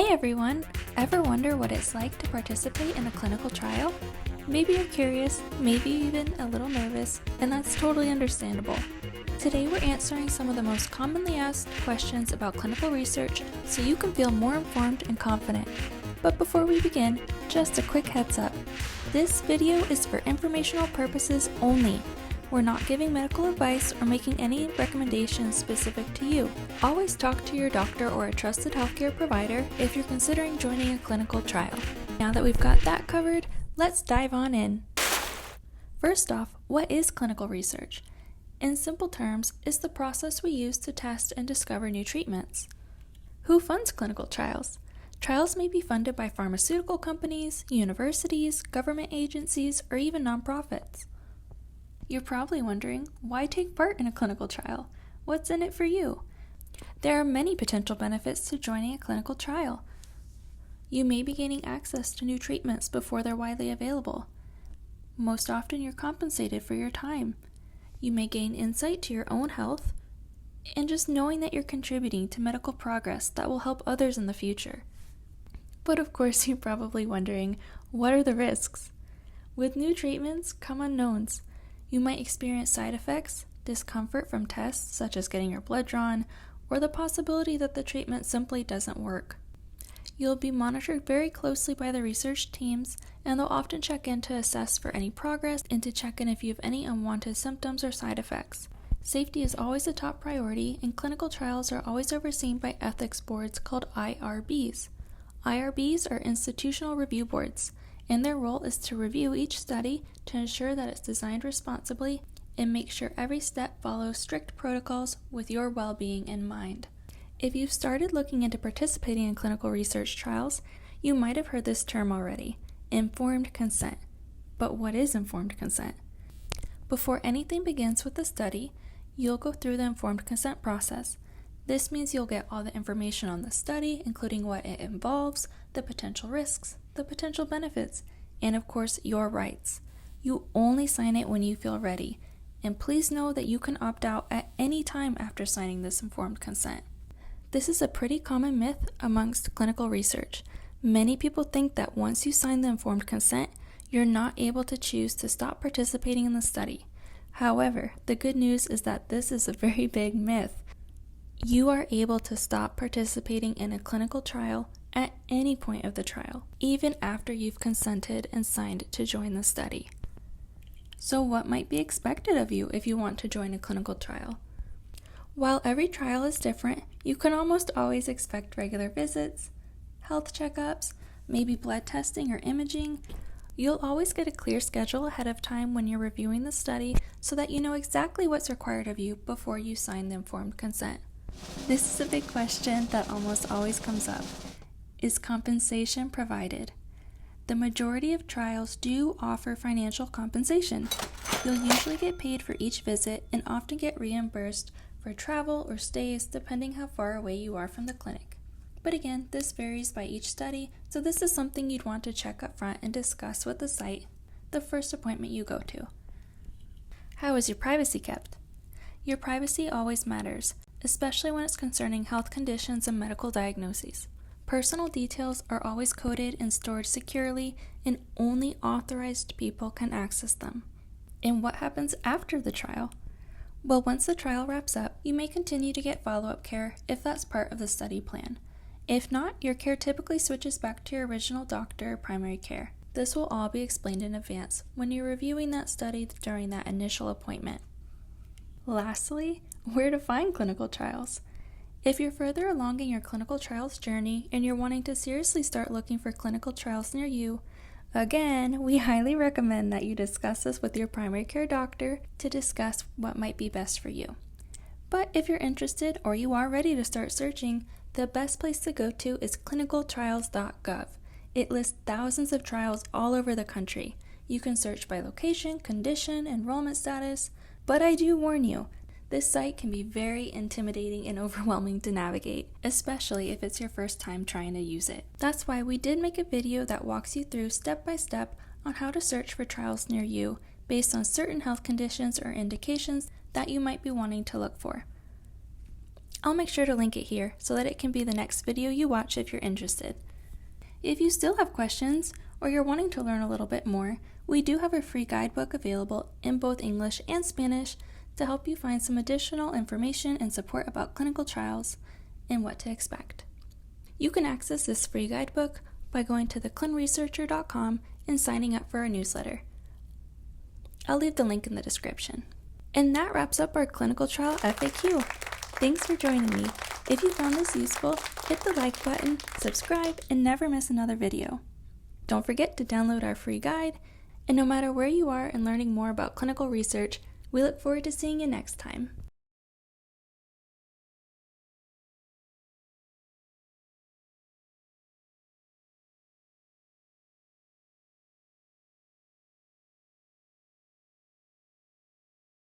Hey everyone! Ever wonder what it's like to participate in a clinical trial? Maybe you're curious, maybe even a little nervous, and that's totally understandable. Today we're answering some of the most commonly asked questions about clinical research so you can feel more informed and confident. But before we begin, just a quick heads up. This video is for informational purposes only. We're not giving medical advice or making any recommendations specific to you. Always talk to your doctor or a trusted healthcare provider if you're considering joining a clinical trial. Now that we've got that covered, let's dive on in. First off, what is clinical research? In simple terms, it's the process we use to test and discover new treatments. Who funds clinical trials? Trials may be funded by pharmaceutical companies, universities, government agencies, or even nonprofits. You're probably wondering, why take part in a clinical trial? What's in it for you? There are many potential benefits to joining a clinical trial. You may be gaining access to new treatments before they're widely available. Most often, you're compensated for your time. You may gain insight to your own health, and just knowing that you're contributing to medical progress that will help others in the future. But of course, you're probably wondering, what are the risks? With new treatments come unknowns. You might experience side effects, discomfort from tests such as getting your blood drawn, or the possibility that the treatment simply doesn't work. You'll be monitored very closely by the research teams, and they'll often check in to assess for any progress and to check in if you have any unwanted symptoms or side effects. Safety is always a top priority, and clinical trials are always overseen by ethics boards called IRBs. IRBs are institutional review boards, and their role is to review each study to ensure that it's designed responsibly and make sure every step follows strict protocols with your well-being in mind. If you've started looking into participating in clinical research trials, you might have heard this term already, informed consent. But what is informed consent? Before anything begins with the study, you'll go through the informed consent process. This means you'll get all the information on the study, including what it involves, the potential risks, the potential benefits, and of course, your rights. You only sign it when you feel ready, and please know that you can opt out at any time after signing this informed consent. This is a pretty common myth amongst clinical research. Many people think that once you sign the informed consent, you're not able to choose to stop participating in the study. However, the good news is that this is a very big myth. You are able to stop participating in a clinical trial at any point of the trial, even after you've consented and signed to join the study. So what might be expected of you if you want to join a clinical trial? While every trial is different, you can almost always expect regular visits, health checkups, maybe blood testing or imaging. You'll always get a clear schedule ahead of time when you're reviewing the study so that you know exactly what's required of you before you sign the informed consent. This is a big question that almost always comes up. Is compensation provided? The majority of trials do offer financial compensation. You'll usually get paid for each visit and often get reimbursed for travel or stays depending how far away you are from the clinic. But again, this varies by each study, so this is something you'd want to check up front and discuss with the site the first appointment you go to. How is your privacy kept? Your privacy always matters, especially when it's concerning health conditions and medical diagnoses. Personal details are always coded and stored securely, and only authorized people can access them. And what happens after the trial? Well, once the trial wraps up, you may continue to get follow-up care if that's part of the study plan. If not, your care typically switches back to your original doctor or primary care. This will all be explained in advance when you're reviewing that study during that initial appointment. Lastly, where to find clinical trials? If you're further along in your clinical trials journey and you're wanting to seriously start looking for clinical trials near you, again, we highly recommend that you discuss this with your primary care doctor to discuss what might be best for you. But if you're interested or you are ready to start searching, the best place to go to is clinicaltrials.gov. It lists thousands of trials all over the country. You can search by location, condition, enrollment status, but I do warn you, this site can be very intimidating and overwhelming to navigate, especially if it's your first time trying to use it. That's why we did make a video that walks you through step by step on how to search for trials near you based on certain health conditions or indications that you might be wanting to look for. I'll make sure to link it here so that it can be the next video you watch if you're interested. If you still have questions or you're wanting to learn a little bit more, we do have a free guidebook available in both English and Spanish to help you find some additional information and support about clinical trials and what to expect. You can access this free guidebook by going to TheClinResearcher.com and signing up for our newsletter. I'll leave the link in the description. And that wraps up our clinical trial FAQ. Thanks for joining me. If you found this useful, hit the like button, subscribe, and never miss another video. Don't forget to download our free guide, and no matter where you are in learning more about clinical research, we look forward to seeing you next time.